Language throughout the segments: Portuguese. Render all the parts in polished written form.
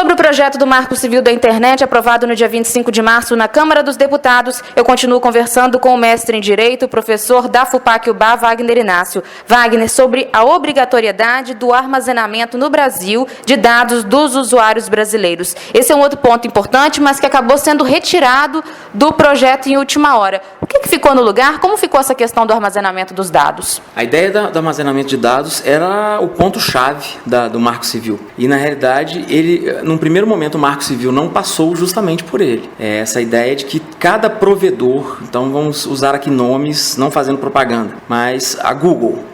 Sobre o projeto do Marco Civil da Internet, aprovado no dia 25 de março na Câmara dos Deputados, eu continuo conversando com o mestre em Direito, professor da FUPAC-UBA, Wagner Inácio. Wagner, sobre a obrigatoriedade do armazenamento no Brasil de dados dos usuários brasileiros. Esse é um outro ponto importante, mas que acabou sendo retirado do projeto em última hora. O que ficou no lugar? Como ficou essa questão do armazenamento dos dados? A ideia do armazenamento de dados era o ponto-chave do Marco Civil. E, na realidade, num primeiro momento, o Marco Civil não passou justamente por ele. Essa ideia de que cada provedor, então vamos usar aqui nomes, não fazendo propaganda, mas a Google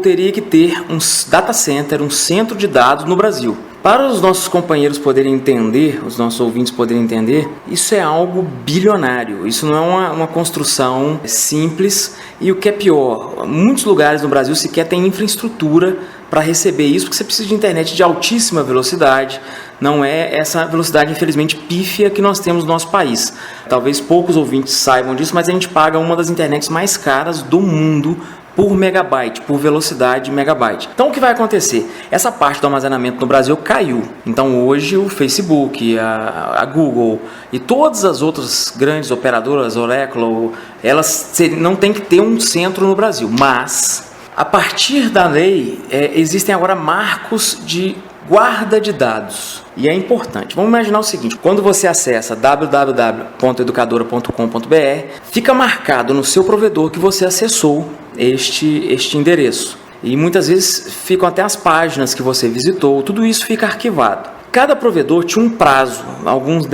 teria que ter um data center, um centro de dados no Brasil. Para os nossos companheiros poderem entender, os nossos ouvintes poderem entender, isso é algo bilionário, isso não é uma construção simples e o que é pior, muitos lugares no Brasil sequer têm infraestrutura para receber isso, porque você precisa de internet de altíssima velocidade, não é essa velocidade, infelizmente, pífia que nós temos no nosso país. Talvez poucos ouvintes saibam disso, mas a gente paga uma das internets mais caras do mundo por megabyte, por velocidade de megabyte. Então, o que vai acontecer? Essa parte do armazenamento no Brasil caiu. Então, hoje, o Facebook, a Google e todas as outras grandes operadoras, Oracle, elas não têm que ter um centro no Brasil. Mas, a partir da lei, existem agora marcos de guarda de dados. E é importante. Vamos imaginar o seguinte, quando você acessa www.educadora.com.br, fica marcado no seu provedor que você acessou este endereço. E muitas vezes ficam até as páginas que você visitou, tudo isso fica arquivado. Cada provedor tinha um prazo, alguns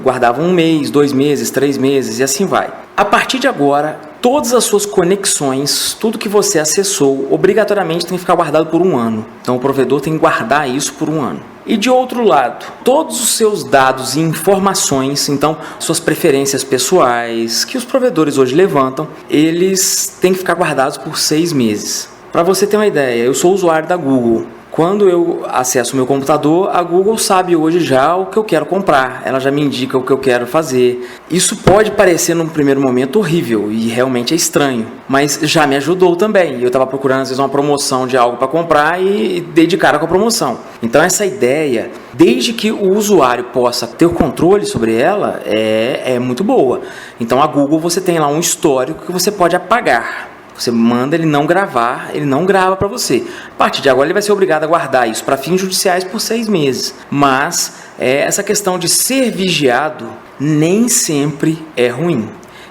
guardavam 1 mês, 2 meses, 3 meses e assim vai. A partir de agora, todas as suas conexões, tudo que você acessou, obrigatoriamente tem que ficar guardado por 1 ano. Então o provedor tem que guardar isso por 1 ano. E de outro lado, todos os seus dados e informações, então suas preferências pessoais, que os provedores hoje levantam, eles têm que ficar guardados por 6 meses. Para você ter uma ideia, eu sou usuário da Google. Quando eu acesso o meu computador, a Google sabe hoje já o que eu quero comprar, ela já me indica o que eu quero fazer. Isso pode parecer num primeiro momento horrível e realmente é estranho, mas já me ajudou também. Eu estava procurando às vezes uma promoção de algo para comprar e dei de cara com a promoção. Então essa ideia, desde que o usuário possa ter o controle sobre ela, é muito boa. Então a Google, você tem lá um histórico que você pode apagar. Você manda ele não gravar, ele não grava para você. A partir de agora ele vai ser obrigado a guardar isso para fins judiciais por 6 meses. Mas essa questão de ser vigiado nem sempre é ruim.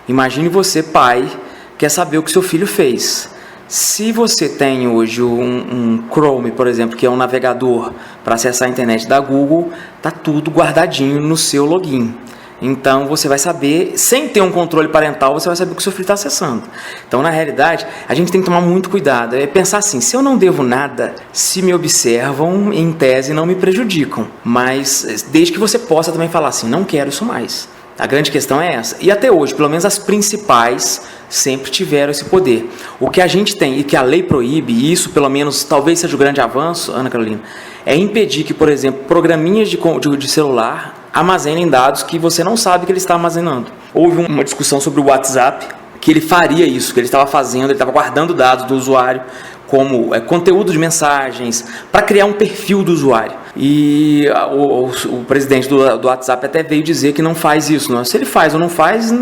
Imagine você, pai, quer saber o que seu filho fez. Se você tem hoje um Chrome, por exemplo, que é um navegador para acessar a internet da Google, está tudo guardadinho no seu login. Então, você vai saber, sem ter um controle parental, você vai saber o que o seu filho está acessando. Então, na realidade, a gente tem que tomar muito cuidado. É pensar assim, se eu não devo nada, se me observam, em tese, não me prejudicam. Mas, desde que você possa também falar assim, não quero isso mais. A grande questão é essa. E até hoje, pelo menos as principais sempre tiveram esse poder. O que a gente tem e que a lei proíbe, e isso pelo menos talvez seja o grande avanço, Ana Carolina, é impedir que, por exemplo, programinhas de celular armazenem dados que você não sabe que ele está armazenando. Houve uma discussão sobre o WhatsApp, que ele faria isso, que ele estava fazendo, ele estava guardando dados do usuário como conteúdo de mensagens, para criar um perfil do usuário. E o presidente do WhatsApp até veio dizer que não faz isso. Não. Se ele faz ou não faz,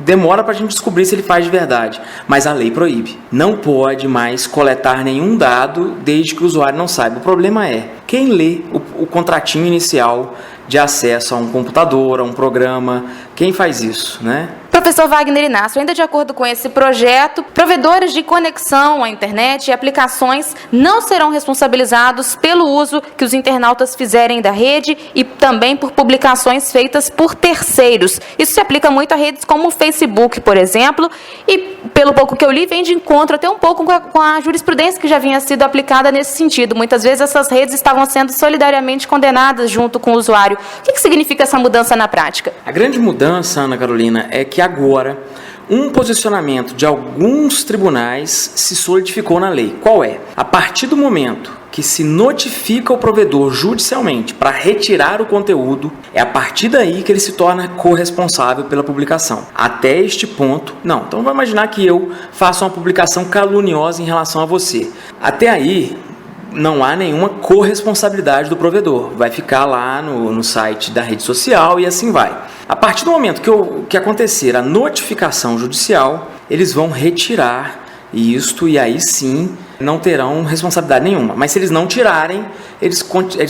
demora para a gente descobrir se ele faz de verdade. Mas a lei proíbe. Não pode mais coletar nenhum dado desde que o usuário não saiba. O problema é quem lê o contratinho inicial de acesso a um computador, a um programa, quem faz isso, né? Professor Wagner Inácio, ainda de acordo com esse projeto, provedores de conexão à internet e aplicações não serão responsabilizados pelo uso que os internautas fizerem da rede e também por publicações feitas por terceiros. Isso se aplica muito a redes como o Facebook, por exemplo, e pelo pouco que eu li, vem de encontro até um pouco com a jurisprudência que já vinha sido aplicada nesse sentido. Muitas vezes essas redes estavam sendo solidariamente condenadas junto com o usuário. O que significa essa mudança na prática? A grande mudança, Ana Carolina, é que agora um posicionamento de alguns tribunais se solidificou na lei. Qual é? A partir do momento que se notifica o provedor judicialmente para retirar o conteúdo, é a partir daí que ele se torna corresponsável pela publicação. Até este ponto, não. Então, vamos imaginar que eu faço uma publicação caluniosa em relação a você. Até aí, não há nenhuma corresponsabilidade do provedor. Vai ficar lá no site da rede social e assim vai. A partir do momento que acontecer a notificação judicial, eles vão retirar isto e aí sim não terão responsabilidade nenhuma. Mas se eles não tirarem, eles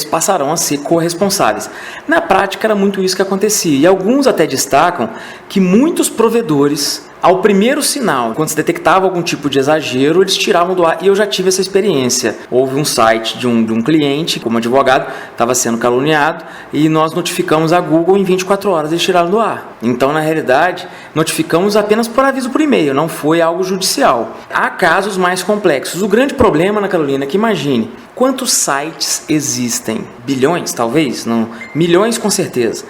passarão a ser corresponsáveis. Na prática era muito isso que acontecia. E alguns até destacam que muitos provedores, ao primeiro sinal, quando se detectava algum tipo de exagero, eles tiravam do ar. E eu já tive essa experiência. Houve um site de um cliente, como advogado, estava sendo caluniado e nós notificamos a Google em 24 horas, eles tiraram do ar. Então, na realidade, notificamos apenas por aviso por e-mail, não foi algo judicial. Há casos mais complexos. O grande problema, Ana Carolina, é que imagine quantos sites existem. Bilhões, talvez? Não, milhões com certeza.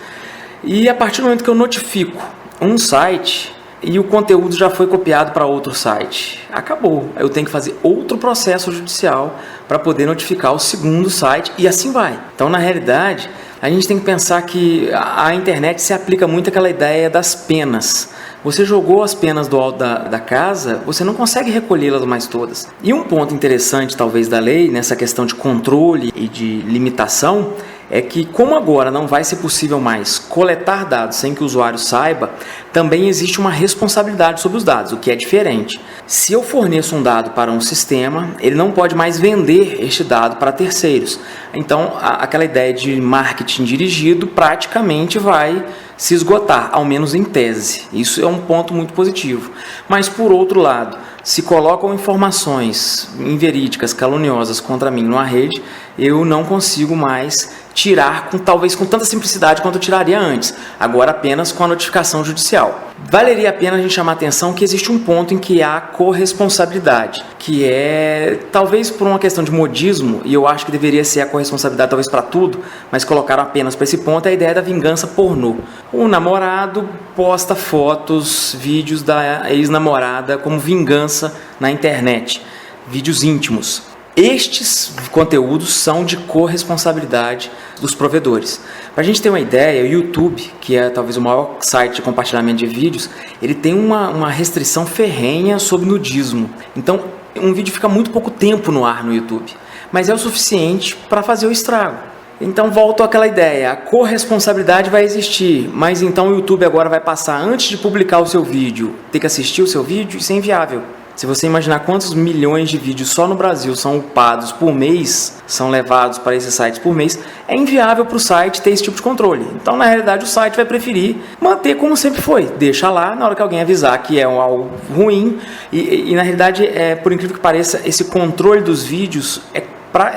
E a partir do momento que eu notifico um site e o conteúdo já foi copiado para outro site, acabou. Eu tenho que fazer outro processo judicial para poder notificar o segundo site e assim vai. Então, na realidade, a gente tem que pensar que a internet se aplica muito àquela ideia das penas. Você jogou as penas do alto da casa, você não consegue recolhê-las mais todas. E um ponto interessante, talvez, da lei, nessa questão de controle e de limitação, é que, como agora não vai ser possível mais coletar dados sem que o usuário saiba, também existe uma responsabilidade sobre os dados, o que é diferente. Se eu forneço um dado para um sistema, ele não pode mais vender este dado para terceiros. Então, aquela ideia de marketing dirigido praticamente vai se esgotar, ao menos em tese. Isso é um ponto muito positivo. Mas, por outro lado, se colocam informações inverídicas, caluniosas contra mim numa rede, eu não consigo mais tirar, talvez com tanta simplicidade quanto eu tiraria antes, agora apenas com a notificação judicial. Valeria a pena a gente chamar a atenção que existe um ponto em que há corresponsabilidade, que é, talvez por uma questão de modismo, e eu acho que deveria ser a corresponsabilidade talvez para tudo, mas colocaram apenas para esse ponto, é a ideia da vingança pornô. O namorado posta fotos, vídeos da ex-namorada como vingança na internet, vídeos íntimos. Estes conteúdos são de corresponsabilidade dos provedores. Para a gente ter uma ideia, o YouTube, que é talvez o maior site de compartilhamento de vídeos, ele tem uma restrição ferrenha sobre nudismo. Então, um vídeo fica muito pouco tempo no ar no YouTube, mas é o suficiente para fazer o estrago. Então, volto àquela ideia, a corresponsabilidade vai existir, mas então o YouTube agora vai passar, antes de publicar o seu vídeo, ter que assistir o seu vídeo, isso é inviável. Se você imaginar quantos milhões de vídeos só no Brasil são upados por mês, são levados para esses sites por mês, é inviável para o site ter esse tipo de controle. Então, na realidade, o site vai preferir manter como sempre foi. Deixa lá, na hora que alguém avisar que é algo ruim. E na realidade, por incrível que pareça, esse controle dos vídeos é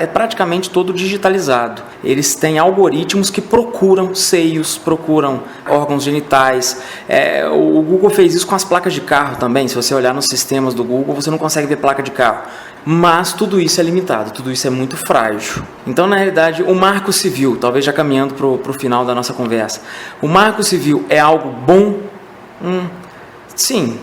praticamente todo digitalizado. Eles têm algoritmos que procuram seios, procuram órgãos genitais. O Google fez isso com as placas de carro também. Se você olhar nos sistemas do Google, você não consegue ver placa de carro. Mas tudo isso é limitado, tudo isso é muito frágil. Então, na realidade, o Marco Civil, talvez já caminhando para o final da nossa conversa, o Marco Civil é algo bom? Sim.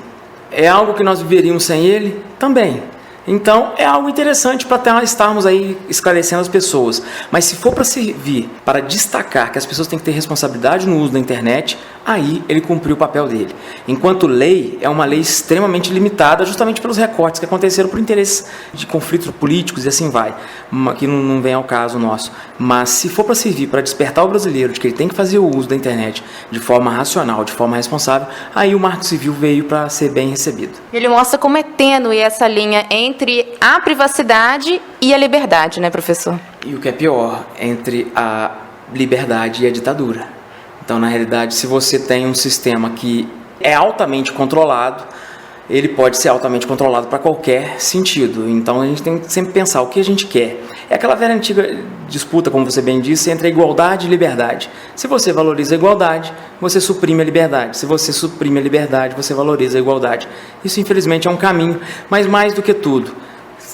É algo que nós viveríamos sem ele? Também. Então, é algo interessante para estarmos aí esclarecendo as pessoas. Mas se for para servir, para destacar que as pessoas têm que ter responsabilidade no uso da internet, aí ele cumpriu o papel dele. Enquanto lei, é uma lei extremamente limitada, justamente pelos recortes que aconteceram por interesses de conflitos políticos e assim vai, que não vem ao caso nosso. Mas se for para servir, para despertar o brasileiro de que ele tem que fazer o uso da internet de forma racional, de forma responsável, aí o Marco Civil veio para ser bem recebido. Ele mostra como é tênue essa linha entre a privacidade e a liberdade, né, professor? E o que é pior, entre a liberdade e a ditadura. Então, na realidade, se você tem um sistema que é altamente controlado, ele pode ser altamente controlado para qualquer sentido. Então, a gente tem que sempre pensar o que a gente quer. É aquela velha antiga disputa, como você bem disse, entre a igualdade e liberdade. Se você valoriza a igualdade, você suprime a liberdade. Se você suprime a liberdade, você valoriza a igualdade. Isso, infelizmente, é um caminho, mas mais do que tudo,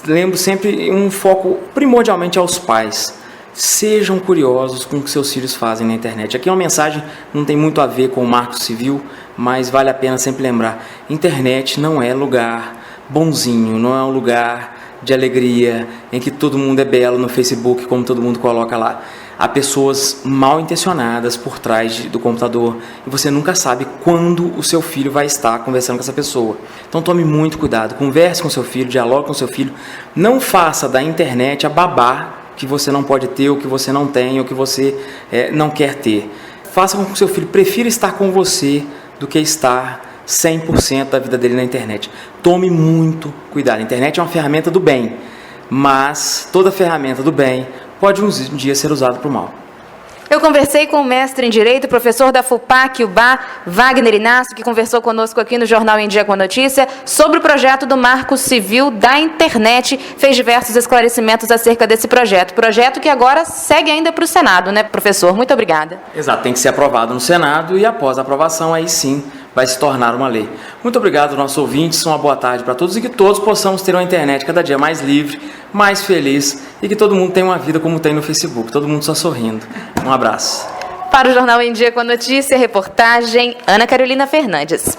lembro sempre um foco primordialmente aos pais. Sejam curiosos com o que seus filhos fazem na internet. Aqui é uma mensagem, não tem muito a ver com o Marco Civil, mas vale a pena sempre lembrar. Internet não é lugar bonzinho, não é um lugar de alegria, em que todo mundo é belo no Facebook, como todo mundo coloca lá. há pessoas mal intencionadas por trás do computador e você nunca sabe quando o seu filho vai estar conversando com essa pessoa. Então tome muito cuidado, converse com seu filho, dialogue com seu filho, não faça da internet a babá que você não pode ter, ou que você não tem, ou que você não quer ter. Faça com que o seu filho prefira estar com você do que estar 100% da vida dele na internet. Tome muito cuidado. A internet é uma ferramenta do bem, mas toda ferramenta do bem pode um dia ser usada para o mal. Eu conversei com o mestre em Direito, professor da FUPAC, UBA, Wagner Inácio, que conversou conosco aqui no Jornal em Dia com a Notícia, sobre o projeto do Marco Civil da Internet. Fez diversos esclarecimentos acerca desse projeto. Projeto que agora segue ainda para o Senado, né, professor? Muito obrigada. Exato, tem que ser aprovado no Senado e após a aprovação, aí sim, vai se tornar uma lei. Muito obrigado, nossos ouvintes, uma boa tarde para todos e que todos possamos ter uma internet cada dia mais livre, mais feliz e que todo mundo tenha uma vida como tem no Facebook, todo mundo só sorrindo. Um abraço. Para o Jornal em Dia com a Notícia, reportagem Ana Carolina Fernandes.